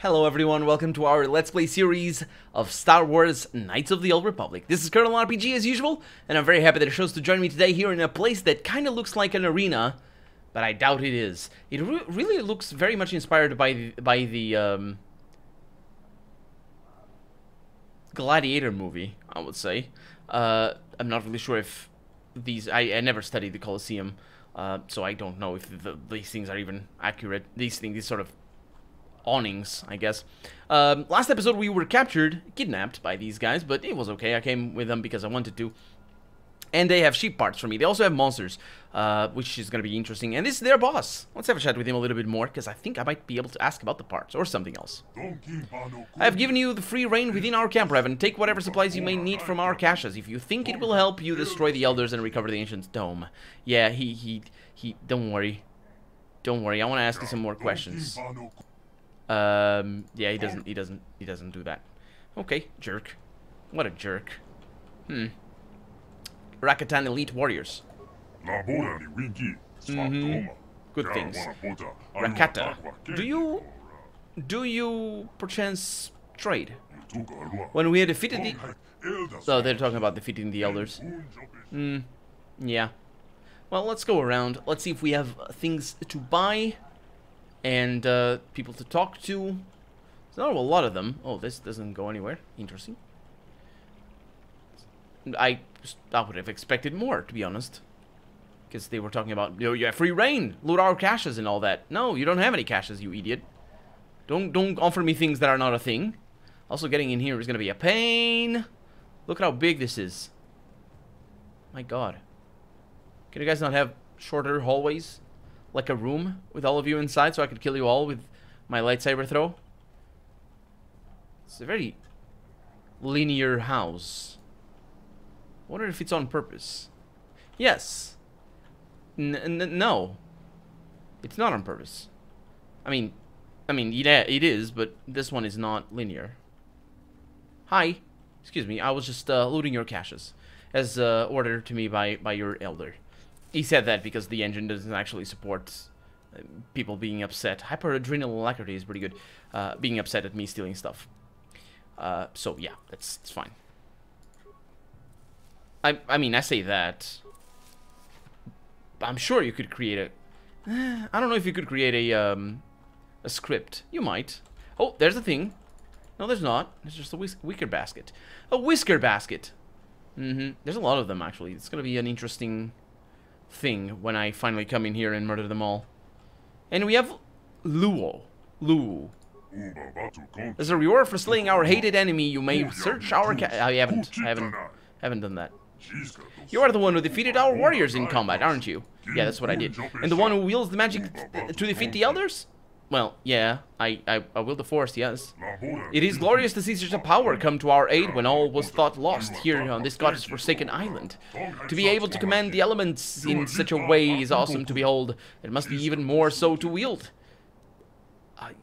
Hello everyone, welcome to our Let's Play series of Star Wars Knights of the Old Republic. This is KotOR RPG as usual, and I'm very happy that it chose to join me today here in a place that kind of looks like an arena, but I doubt it is. It really looks very much inspired by the Gladiator movie, I would say. I'm not really sure if these... I never studied the Colosseum, so I don't know if these things are even accurate. These sort of awnings, I guess. Last episode we were kidnapped by these guys, but it was okay. I came with them because I wanted to. And they have sheep parts for me. They also have monsters, which is going to be interesting. And this is their boss. Let's have a chat with him a little bit more, because I think I might be able to ask about the parts, or something else. I have given you the free reign within our camp, Revan. Take whatever supplies you may need from our caches. If you think it will help you destroy the elders and recover the ancient dome. Yeah, don't worry. Don't worry, I want to ask you some more questions. Yeah, he doesn't do that. Okay, jerk. What a jerk. Rakata elite warriors. Good things. Rakata. Do you perchance trade? When we had defeated the... Oh, they're talking about defeating the elders. Yeah. Well, let's go around. Let's see if we have things to buy. And people to talk to. There's not a lot of them. Oh, this doesn't go anywhere. Interesting. I would have expected more, to be honest. Because they were talking about, you know, you have free reign, loot our caches and all that. No, you don't have any caches, you idiot. Don't offer me things that are not a thing. Also, getting in here is going to be a pain. Look at how big this is. My God. Can you guys not have shorter hallways? Like a room with all of you inside so I could kill you all with my lightsaber throw? It's a very linear house. I wonder if it's on purpose. Yes. No. It's not on purpose. I mean, yeah, it is, but this one is not linear. Hi. Excuse me, I was just looting your caches. As ordered to me by your elder. He said that because the engine doesn't actually support people being upset. Hyperadrenal alacrity is pretty good. Being upset at me stealing stuff. So yeah, it's fine. I mean, I say that. I'm sure you could create a... I don't know if you could create a script. You might. Oh, there's a thing. No, there's not. It's just a whisker basket. A whisker basket. There's a lot of them, actually. It's going to be an interesting thing when I finally come in here and murder them all. And we have Luo. As a reward for slaying our hated enemy, you may search our I haven't done that. You are the one who defeated our warriors in combat, aren't you? Yeah, that's what I did. And the one who wields the magic to defeat the elders? Well, yeah, I wield the Force, yes. It is glorious to see such a power come to our aid when all was thought lost here on this god's-forsaken island. To be able to command the elements in such a way is awesome to behold. It must be even more so to wield. I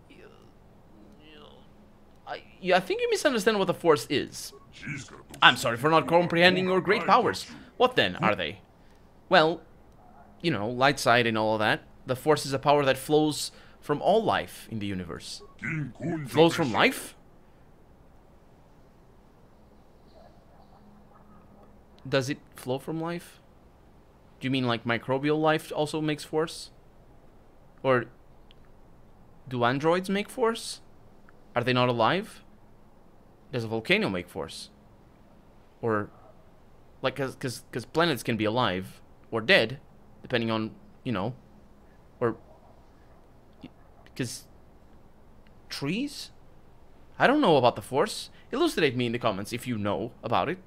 think you misunderstand what the Force is. I'm sorry for not comprehending your great powers. What then are they? Well, you know, light side and all of that. The Force is a power that flows from all life in the universe. Flows from life? Does it flow from life? Do you mean like microbial life also makes Force? Or do androids make Force? Are they not alive? Does a volcano make Force? Or, like, because planets can be alive or dead, depending on, you know, or, because trees? I don't know about the Force. Elucidate me in the comments if you know about it.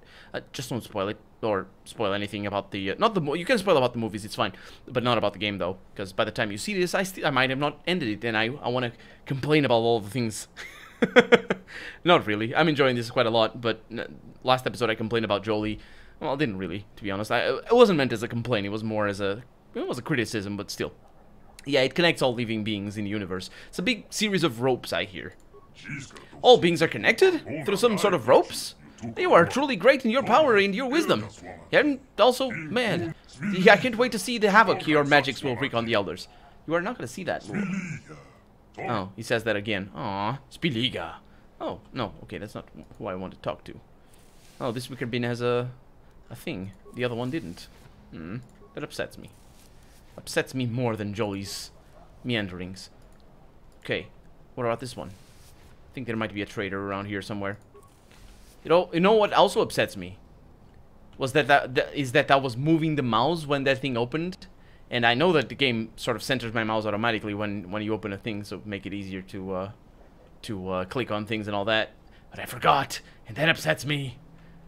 Just don't spoil it or spoil anything about the, you can spoil about the movies, it's fine, but not about the game though, because by the time you see this, I might have not ended it, and I want to complain about all the things. Not really. I'm enjoying this quite a lot, but last episode I complained about Jolie. Well, I didn't really, to be honest. It wasn't meant as a complaint. It was more as a... It was a criticism, but still. Yeah, it connects all living beings in the universe. It's a big series of ropes, I hear. All beings are connected? Through some sort of ropes? You are truly great in your power and your wisdom. And also, man, I can't wait to see the havoc your magics will wreak on the elders. You are not going to see that, Lord. Oh, he says that again. Aw, Spiliga. Oh, no, okay, that's not who I want to talk to. Oh, this wicker bin has a thing. The other one didn't. That upsets me. Upsets me more than Jolly's meanderings. Okay, what about this one? I think there might be a trader around here somewhere. You know what also upsets me? Was that I was moving the mouse when that thing opened. And I know that the game sort of centers my mouse automatically when you open a thing, so make it easier to click on things and all that. But I forgot, and that upsets me.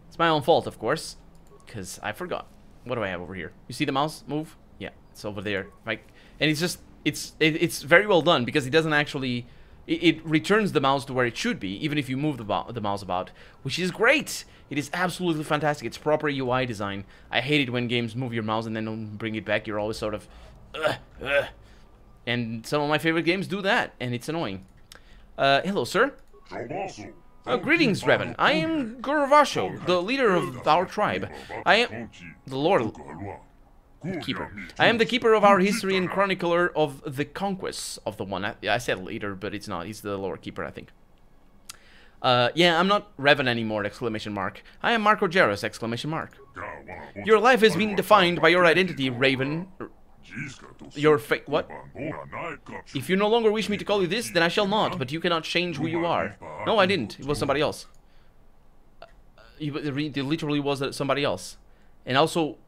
It's my own fault, of course, because I forgot. What do I have over here? You see the mouse move? Yeah, it's over there. Like, and it's just it's very well done because it doesn't actually it returns the mouse to where it should be, even if you move the mouse about, which is great. It is absolutely fantastic. It's proper UI design. I hate it when games move your mouse and then don't bring it back. You're always sort of, and some of my favorite games do that, and it's annoying. Hello, sir. Greetings, Revan. I am Gurvasho, the leader of our tribe. I am the Lord Keeper. I am the keeper of our history and chronicler of the conquests of the One. I said leader, but it's not. He's the Lord Keeper, I think. Yeah, I'm not Revan anymore, exclamation mark. I am Marco Jaros, exclamation mark. Your life has been defined by your identity, Raven. Your fate. What? If you no longer wish me to call you this, then I shall not, but you cannot change who you are. No, I didn't. It was somebody else. It literally was somebody else. And also,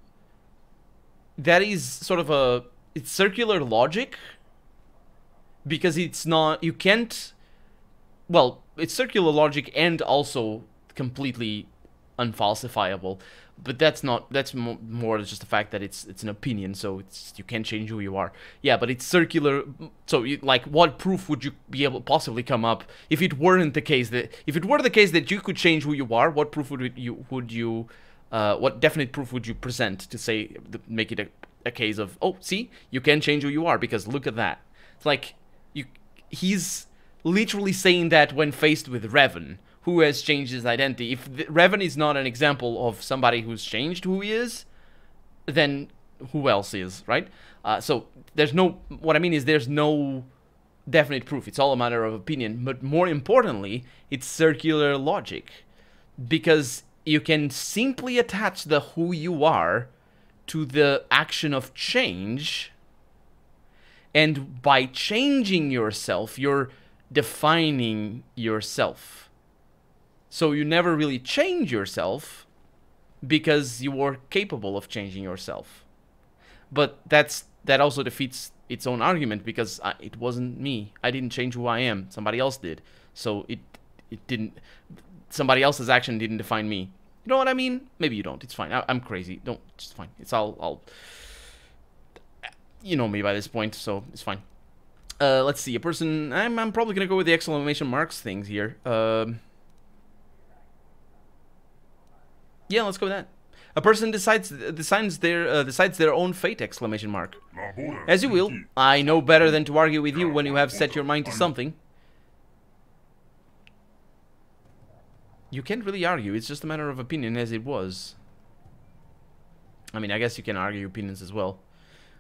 that is sort of it's circular logic. Because it's not, you can't, well, it's circular logic and also completely unfalsifiable. But that's more just the fact that it's an opinion, so you can't change who you are. Yeah, but it's circular. So like, what proof would you be able to possibly come up if it weren't the case that you could change who you are? What proof would you what definite proof would you present to say, make it a case of, oh, see, you can change who you are because look at that. It's like he's literally saying that when faced with Revan, who has changed his identity. If Revan is not an example of somebody who's changed who he is, then who else is, right? So there's no, what I mean is there's no definite proof. It's all a matter of opinion. But more importantly, it's circular logic. Because you can simply attach the who you are to the action of change. And by changing yourself, you're defining yourself. So you never really change yourself because you are capable of changing yourself. But that also defeats its own argument because it wasn't me. I didn't change who I am. Somebody else did. So it didn't. Somebody else's action didn't define me. You know what I mean? Maybe you don't. It's fine. I'm crazy. Don't. It's fine. It's all. You know me by this point, so it's fine. Let's see. A person. I'm probably gonna go with the exclamation marks things here. Yeah, let's go with that. A person decides their own fate, exclamation mark. As you will. I know better than to argue with you when you have set your mind to something. You can't really argue. It's just a matter of opinion as it was. I mean, I guess you can argue opinions as well.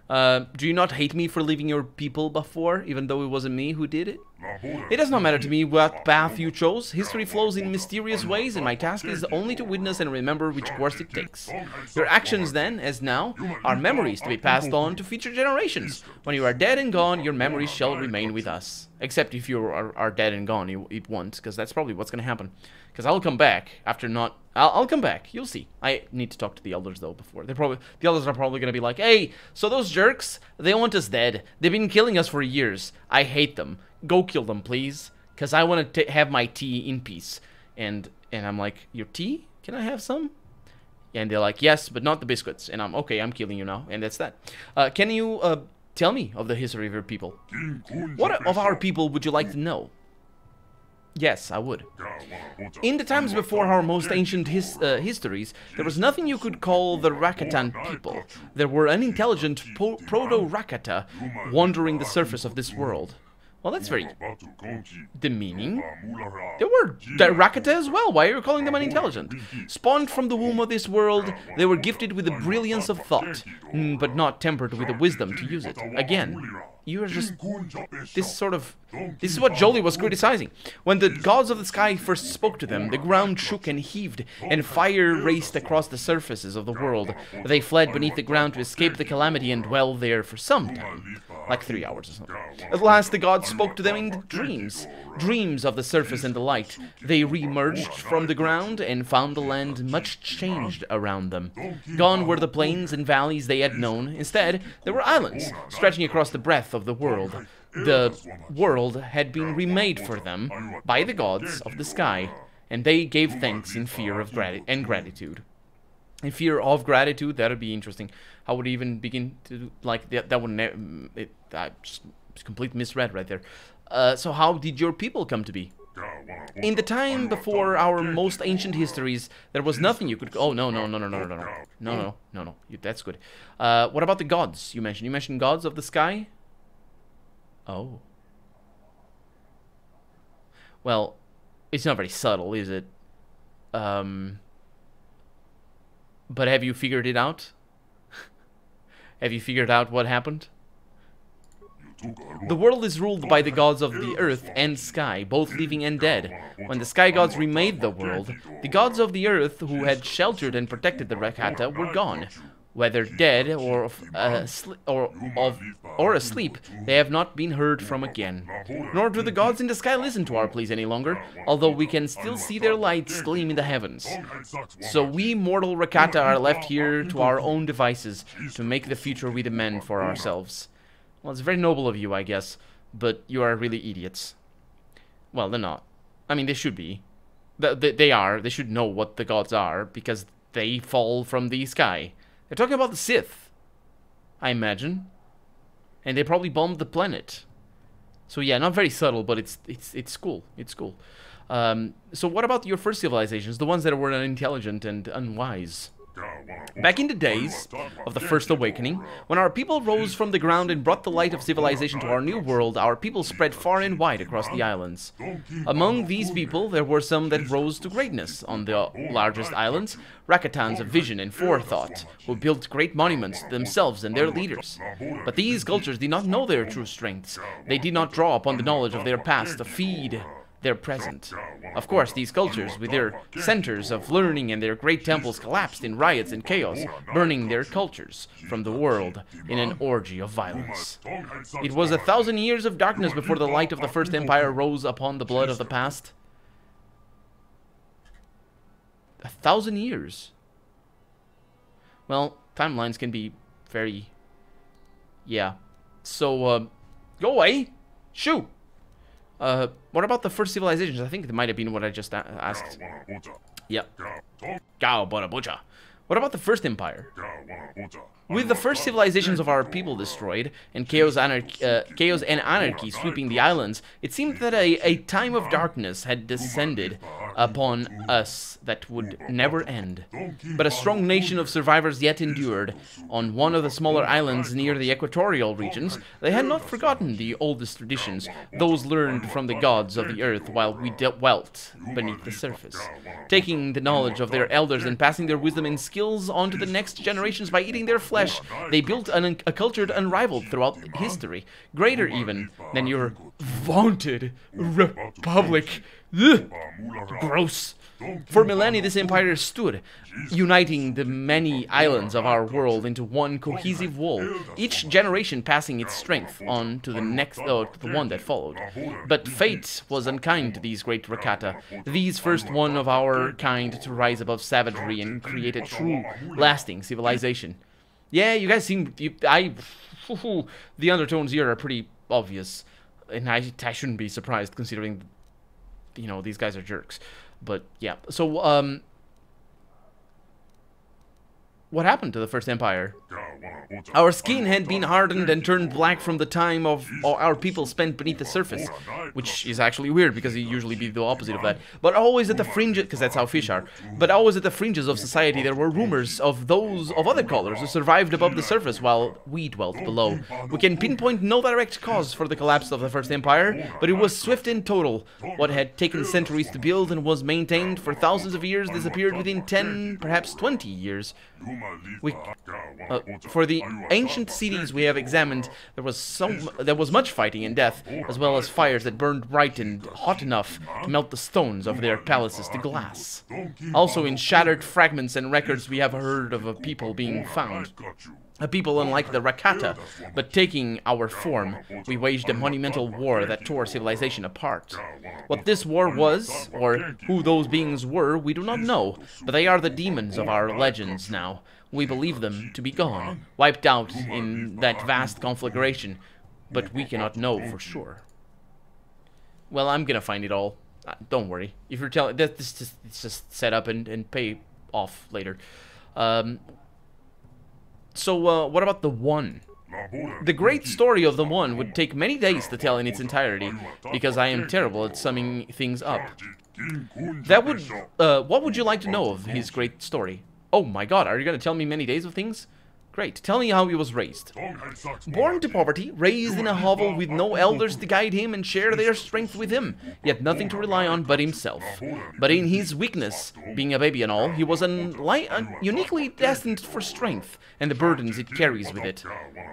Do you not hate me for leaving your people before, even though it wasn't me who did it? It does not matter to me what path you chose. History flows in mysterious ways, and my task is only to witness and remember which course it takes. Your actions then, as now, are memories to be passed on to future generations. When you are dead and gone, your memories shall remain with us. Except if you are dead and gone, it won't, because that's probably what's going to happen. Because I'll come back after not... I'll come back. You'll see. I need to talk to the elders, though, before. The elders are probably going to be like, hey, so those jerks, they want us dead. They've been killing us for years. I hate them. Go kill them, please. Because I want to have my tea in peace. And I'm like, your tea? Can I have some? And they're like, yes, but not the biscuits. And I'm, okay, I'm killing you now. And that's that. Can you tell me of the history of your people? What of our people would you like to know? Yes, I would. In the times before our most ancient histories, there was nothing you could call the Rakatan people. There were unintelligent proto-Rakata wandering the surface of this world. Well, that's very demeaning. There were Rakata as well. Why are you calling them unintelligent? Spawned from the womb of this world, they were gifted with the brilliance of thought, but not tempered with the wisdom to use it. Again, You are just... This is what Jolie was criticizing. When the gods of the sky first spoke to them, the ground shook and heaved, and fire raced across the surfaces of the world. They fled beneath the ground to escape the calamity and dwell there for some time. Like 3 hours or something. At last the gods spoke to them in dreams. Dreams of the surface and the light. They re-emerged from the ground and found the land much changed around them. Gone were the plains and valleys they had known. Instead, there were islands, stretching across the breadth of the world. The world had been remade for them by the gods of the sky, and they gave thanks in fear of gratitude. In fear of gratitude, that would be interesting. How would it even begin to, like, that would just complete misread right there. So how did your people come to be? In the time before our most ancient histories, there was nothing you could... Oh, no. That's good. What about the gods you mentioned? You mentioned gods of the sky? Oh. Well, it's not very subtle, is it? But have you figured it out? Have you figured out what happened? The world is ruled by the gods of the earth and sky, both living and dead. When the sky gods remade the world, the gods of the earth who had sheltered and protected the Rakata were gone. Whether dead or asleep, they have not been heard from again. Nor do the gods in the sky listen to our pleas any longer, although we can still see their lights gleam in the heavens. So we mortal Rakata are left here to our own devices, to make the future we demand for ourselves. Well, it's very noble of you, I guess, but you are really idiots. Well, they're not. I mean, they should be. They are. They should know what the gods are, because they fall from the sky. They're talking about the Sith, I imagine. And they probably bombed the planet. So yeah, not very subtle, but it's cool. It's cool. So what about your first civilizations, the ones that were unintelligent and unwise? Back in the days of the First Awakening, when our people rose from the ground and brought the light of civilization to our new world, our people spread far and wide across the islands. Among these people, there were some that rose to greatness. On the largest islands, Rakatans of vision and forethought, who built great monuments to themselves and their leaders. But these cultures did not know their true strengths. They did not draw upon the knowledge of their past to feed their present. Of course, these cultures, with their centers of learning and their great temples, collapsed in riots and chaos, burning their cultures from the world in an orgy of violence. It was 1,000 years of darkness before the light of the First Empire rose upon the blood of the past. 1,000 years. Well, timelines can be very... Yeah. So, go away! Shoo! What about the first civilizations? I think it might have been what I just asked. Yep. Gao Bonabucha. What about the first empire? With the first civilizations of our people destroyed, and chaos and anarchy sweeping the islands, it seemed that a time of darkness had descended upon us that would never end. But a strong nation of survivors yet endured. On one of the smaller islands near the equatorial regions, they had not forgotten the oldest traditions, those learned from the gods of the earth while we dwelt beneath the surface. Taking the knowledge of their elders and passing their wisdom and skills on to the next generations by eating their flesh, they built a culture unrivaled throughout history, greater even than your vaunted republic. Ugh. Gross. For millennia, this empire stood, uniting the many islands of our world into one cohesive whole, each generation passing its strength on to the next, to the one that followed. But fate was unkind to these great Rakata, these first one of our kind to rise above savagery and create a true, lasting civilization. Yeah, you guys seem... the undertones here are pretty obvious, and I shouldn't be surprised considering... You know, these guys are jerks. But, yeah. So, what happened to the First Empire? Our skin had been hardened and turned black from the time of our people spent beneath the surface, which is actually weird because it usually be the opposite of that. But always at the fringes, because that's how fish are, but always at the fringes of society there were rumors of those of other colors who survived above the surface while we dwelt below. We can pinpoint no direct cause for the collapse of the First Empire, but it was swift and total. What had taken centuries to build and was maintained for thousands of years disappeared within 10, perhaps 20 years. We, for the ancient cities we have examined, there was much fighting and death, as well as fires that burned bright and hot enough to melt the stones of their palaces to glass. Also, in shattered fragments and records, we have heard of a people being found. A people unlike the Rakata, but taking our form, we waged a monumental war that tore civilization apart. What this war was, or who those beings were, we do not know, but they are the demons of our legends now. We believe them to be gone, wiped out in that vast conflagration, but we cannot know for sure. Well, I'm gonna find it all. Don't worry. If you're telling that, it's just set up and pay off later. So, what about the One? The great story of the One would take many days to tell in its entirety, because I am terrible at summing things up. What would you like to know of his great story? Oh my god, are you gonna tell me many days of things? Great, tell me how he was raised. Born to poverty, raised in a hovel with no elders to guide him and share their strength with him, yet nothing to rely on but himself. But in his weakness, being a baby and all, he was uniquely destined for strength and the burdens it carries with it.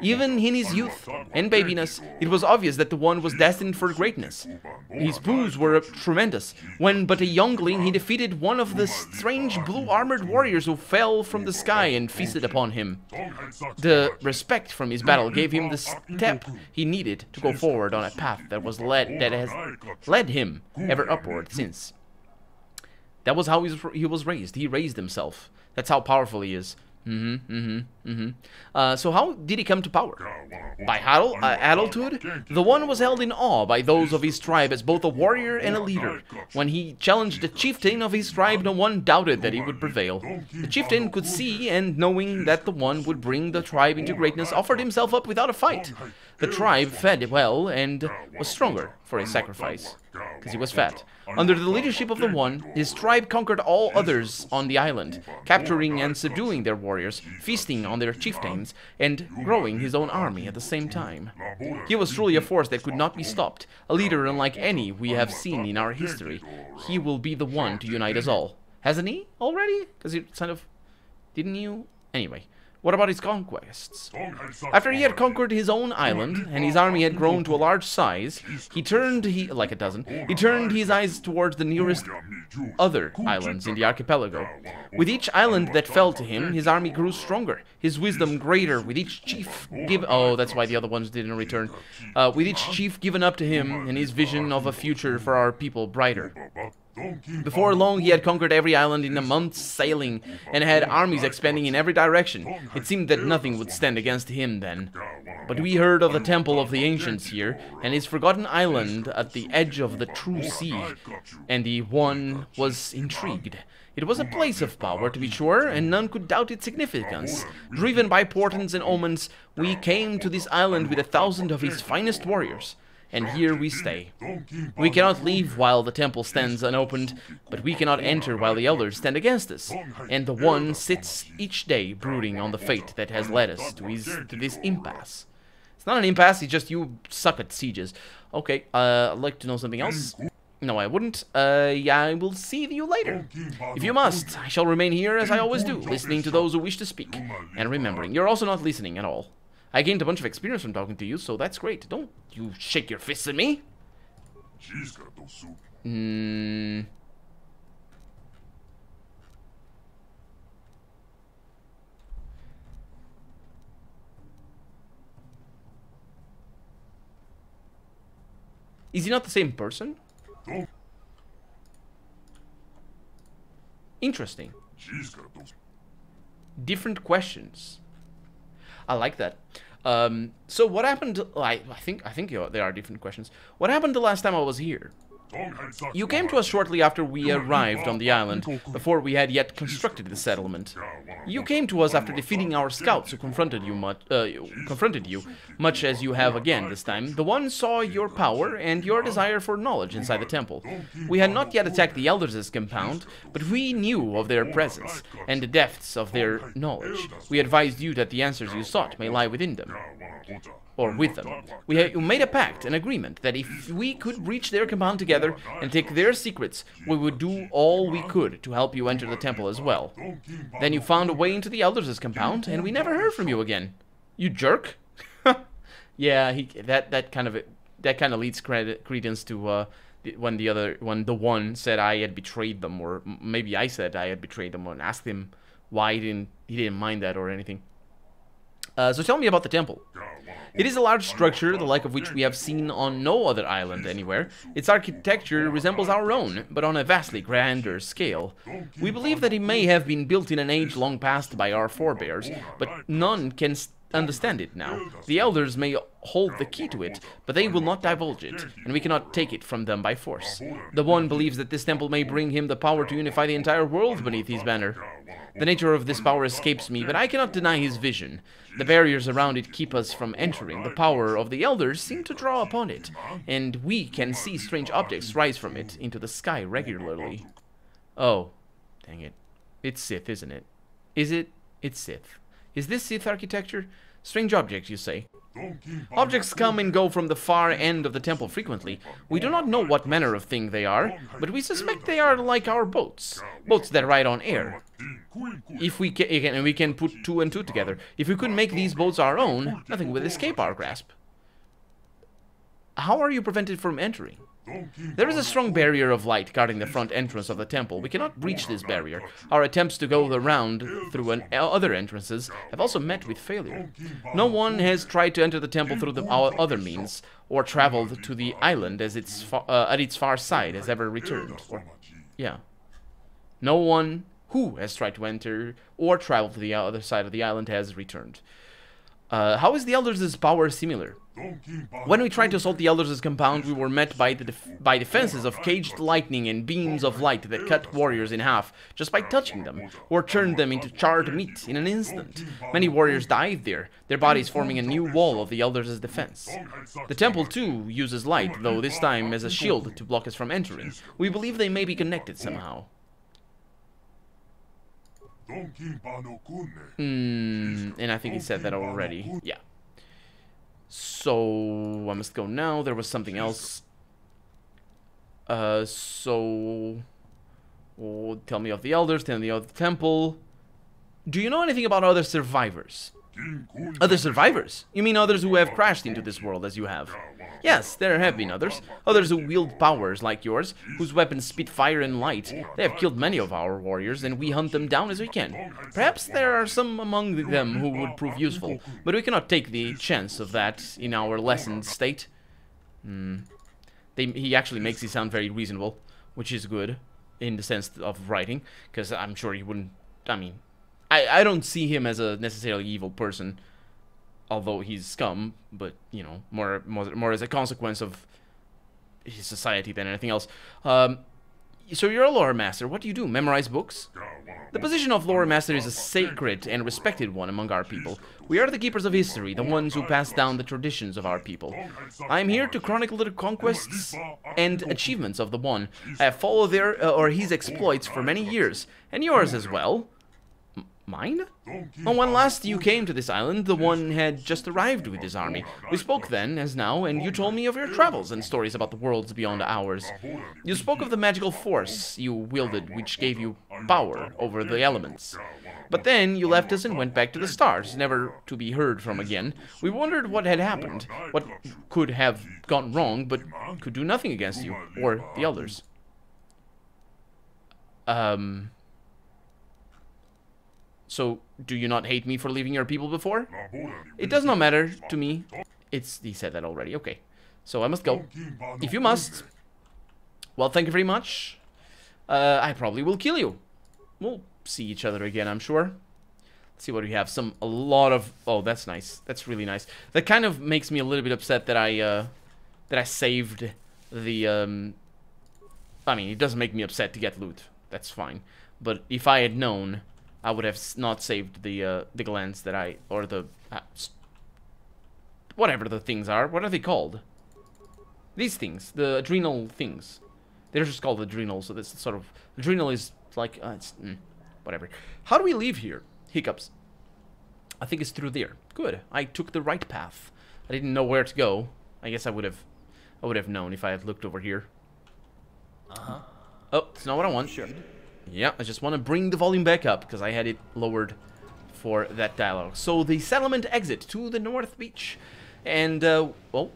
Even in his youth and babiness, it was obvious that the One was destined for greatness. His boons were tremendous. When but a youngling, he defeated one of the strange blue-armored warriors who fell from the sky and feasted upon him. The respect from his battle gave him the step he needed to go forward on a path that has led him ever upward since. That was how he was raised. He raised himself. That's how powerful he is. So how did he come to power? By adulthood? The One was held in awe by those of his tribe as both a warrior and a leader. When he challenged the chieftain of his tribe, no one doubted that he would prevail. The chieftain could see, and knowing that the One would bring the tribe into greatness, offered himself up without a fight. The tribe fed well and was stronger for his sacrifice, because he was fat. Under the leadership of the One, his tribe conquered all others on the island, capturing and subduing their warriors, feasting on their chieftains, and growing his own army at the same time. He was truly a force that could not be stopped, a leader unlike any we have seen in our history. He will be the one to unite us all. Hasn't he already? Because he kind of... Didn't you? Anyway. What about his conquests? After he had conquered his own island, and his army had grown to a large size, he turned his eyes towards the nearest other islands in the archipelago. With each island that fell to him, his army grew stronger, his wisdom greater, with each chief that's why the other ones didn't return. With each chief given up to him, and his vision of a future for our people brighter. Before long, he had conquered every island in a month's sailing, and had armies expanding in every direction. It seemed that nothing would stand against him then. But we heard of the temple of the ancients here, and his forgotten island at the edge of the true sea, and the One was intrigued. It was a place of power, to be sure, and none could doubt its significance. Driven by portents and omens, we came to this island with 1,000 of his finest warriors. And here we stay. We cannot leave while the temple stands unopened, but we cannot enter while the elders stand against us. And the One sits each day brooding on the fate that has led us to this impasse. It's not an impasse, it's just you suck at sieges. Okay, I'd like to know something else. No, I wouldn't. Yeah, I will see you later. If you must, I shall remain here as I always do, listening to those who wish to speak. And remembering, you're also not listening at all. I gained a bunch of experience from talking to you, so that's great. Don't you shake your fists at me. Is he not the same person? Interesting. Different questions. I like that. So what happened? I think there are different questions. What happened the last time I was here? You came to us shortly after we arrived on the island, before we had yet constructed the settlement. You came to us after defeating our scouts who confronted you, much as you have again this time. The One saw your power and your desire for knowledge inside the temple. We had not yet attacked the elders' compound, but we knew of their presence and the depths of their knowledge. We advised you that the answers you sought may lie within them. or with them. We made a pact, an agreement, that if we could reach their compound together and take their secrets, we would do all we could to help you enter the temple as well. Then you found a way into the Elders' compound, and we never heard from you again. You jerk. Yeah, that kind of leads credence to when the one said I had betrayed them, or maybe I said I had betrayed them, and asked him why he didn't mind that or anything. So tell me about the temple. It is a large structure, the like of which we have seen on no other island anywhere. Its architecture resembles our own, but on a vastly grander scale. We believe that it may have been built in an age long past by our forebears, but none can understand it now. The Elders may hold the key to it, but they will not divulge it, and we cannot take it from them by force. The One believes that this temple may bring him the power to unify the entire world beneath his banner. The nature of this power escapes me, but I cannot deny his vision. The barriers around it keep us from entering. The power of the Elders seem to draw upon it, and we can see strange objects rise from it into the sky regularly. Oh, dang it. It's Sith, isn't it? Is it? It's Sith. Is this Sith architecture? Strange objects, you say? Objects come and go from the far end of the temple frequently. We do not know what manner of thing they are, but we suspect they are like our boats. Boats that ride on air. If we can put two and two together. If we could make these boats our own, nothing would escape our grasp. How are you prevented from entering? There is a strong barrier of light guarding the front entrance of the temple. We cannot breach this barrier. Our attempts to go around through other entrances have also met with failure. No one has tried to enter the temple through our other means, or traveled to the island at its far side has ever returned. No one who has tried to enter or travel to the other side of the island has returned. How is the Elders' power similar? When we tried to assault the Elders' compound, we were met by defenses of caged lightning and beams of light that cut warriors in half just by touching them, or turned them into charred meat in an instant. Many warriors died there, their bodies forming a new wall of the Elders' defense. The temple, too, uses light, though this time as a shield to block us from entering. We believe they may be connected somehow. And I think he said that already. Yeah. So I must go now. There was something else. Tell me of the Elders, tell me of the temple. Do you know anything about other survivors? Other survivors? You mean others who have crashed into this world as you have? Yes, there have been others. Others who wield powers like yours, whose weapons spit fire and light. They have killed many of our warriors, and we hunt them down as we can. Perhaps there are some among them who would prove useful, but we cannot take the chance of that in our lessened state. He actually makes it sound very reasonable, which is good in the sense of writing, because I'm sure he wouldn't. I mean, I don't see him as a necessarily evil person, although he's scum, but, you know, more as a consequence of his society than anything else. So you're a lore master. What do you do? Memorize books? The position of lore master is a sacred and respected one among our people. We are the keepers of history, the ones who pass down the traditions of our people. I am here to chronicle the conquests and achievements of the One. I have followed his exploits for many years, and yours as well. Mine? Well, when last you came to this island, the One had just arrived with his army. We spoke then, as now, and you told me of your travels and stories about the worlds beyond ours. You spoke of the magical force you wielded, which gave you power over the elements. But then you left us and went back to the stars, never to be heard from again. We wondered what had happened, what could have gone wrong, but could do nothing against you, or the Elders. So, do you not hate me for leaving your people before? It does not matter to me. He said that already. Okay. So I must go. If you must. Well, thank you very much. I probably will kill you. We'll see each other again, I'm sure. Let's see what we have. A lot of... Oh, that's nice. That's really nice. That kind of makes me a little bit upset that I saved the... I mean, it doesn't make me upset to get loot. That's fine. But if I had known... I would have not saved the glands that or the, whatever the things are. What are they called? These things, the adrenal things. They're just called adrenal, so that's sort of, adrenal is like, whatever. How do we leave here? Hiccups. I think it's through there. Good, I took the right path. I didn't know where to go. I guess I would have known if I had looked over here. Uh-huh. Oh, it's not what I want. Sure. Yeah, I just want to bring the volume back up because I had it lowered for that dialogue. So the settlement exit to the North Beach. And, well.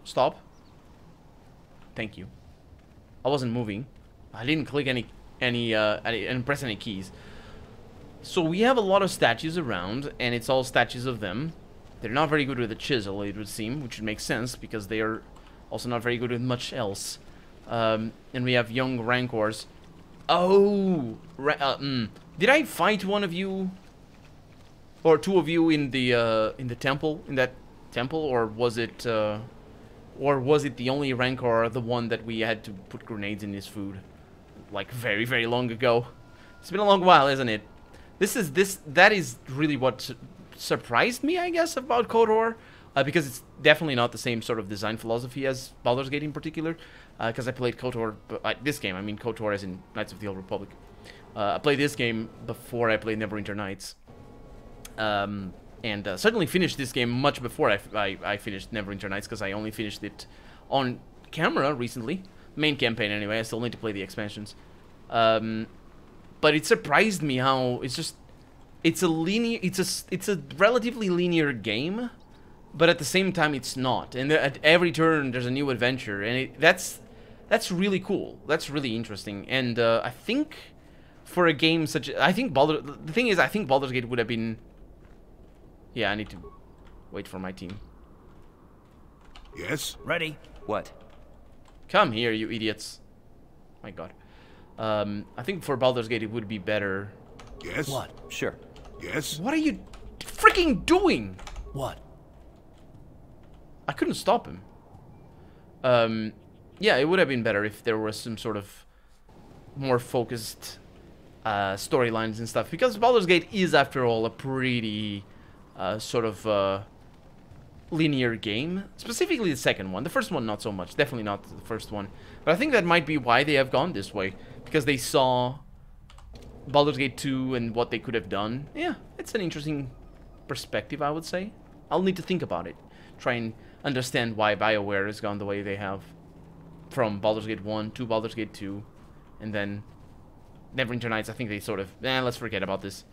Stop. Thank you. I wasn't moving. I didn't click I didn't press any keys. So we have a lot of statues around, and it's all statues of them. They're not very good with the chisel, it would seem, which would make sense, because they are also not very good with much else. And we have young rancors. Oh! Did I fight one of you? Or two of you in the temple? In that temple? Or was it the only rancor, the one that we had to put grenades in his food? Like, very, very long ago. It's been a long while, isn't it? That is really what surprised me, I guess, about KotOR, because it's definitely not the same sort of design philosophy as Baldur's Gate in particular, because I played KotOR, this game, I mean KotOR as in Knights of the Old Republic. I played this game before I played Neverwinter Nights, and certainly finished this game much before I finished Neverwinter Nights, because I only finished it on camera recently, main campaign anyway. I still need to play the expansions. But it surprised me how it's a relatively linear game, but at the same time it's not. And at every turn there's a new adventure, and that's really cool. That's really interesting. And I think for a game such, I think Baldur's Gate would have been. Yeah, I need to wait for my team. Yes? Ready. What? Come here, you idiots. My god. I think for Baldur's Gate it would be better. Yes? What? Sure. Yes? What are you freaking doing? What? I couldn't stop him. Yeah, it would have been better if there was some sort of more focused storylines and stuff, because Baldur's Gate is, after all, a pretty sort of linear game. Specifically the second one. The first one not so much. Definitely not the first one. But I think that might be why they have gone this way, because they saw Baldur's Gate 2 and what they could have done. Yeah, it's an interesting perspective, I would say. I'll need to think about it. Try and understand why BioWare has gone the way they have. From Baldur's Gate 1 to Baldur's Gate 2. And then Neverwinter Nights, I think they sort of, let's forget about this.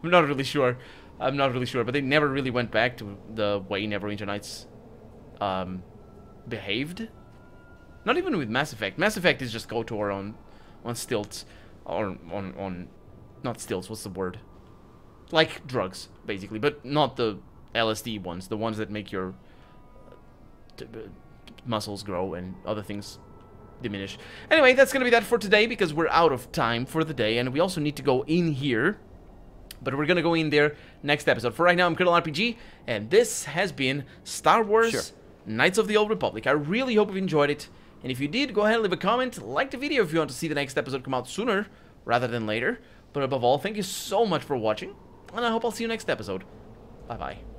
I'm not really sure. But they never really went back to the way Neverwinter Nights behaved. Not even with Mass Effect. Mass Effect is just KotOR on stilts. Or on not stilts, what's the word? Like drugs, basically. But not the LSD ones. The ones that make your muscles grow and other things diminish. Anyway, that's going to be that for today, because we're out of time for the day. And we also need to go in here. But we're going to go in there next episode. For right now, I'm KotOR RPG, and this has been Star Wars Knights of the Old Republic. I really hope you enjoyed it. And if you did, go ahead and leave a comment. Like the video if you want to see the next episode come out sooner rather than later. But above all, thank you so much for watching. And I hope I'll see you next episode. Bye-bye.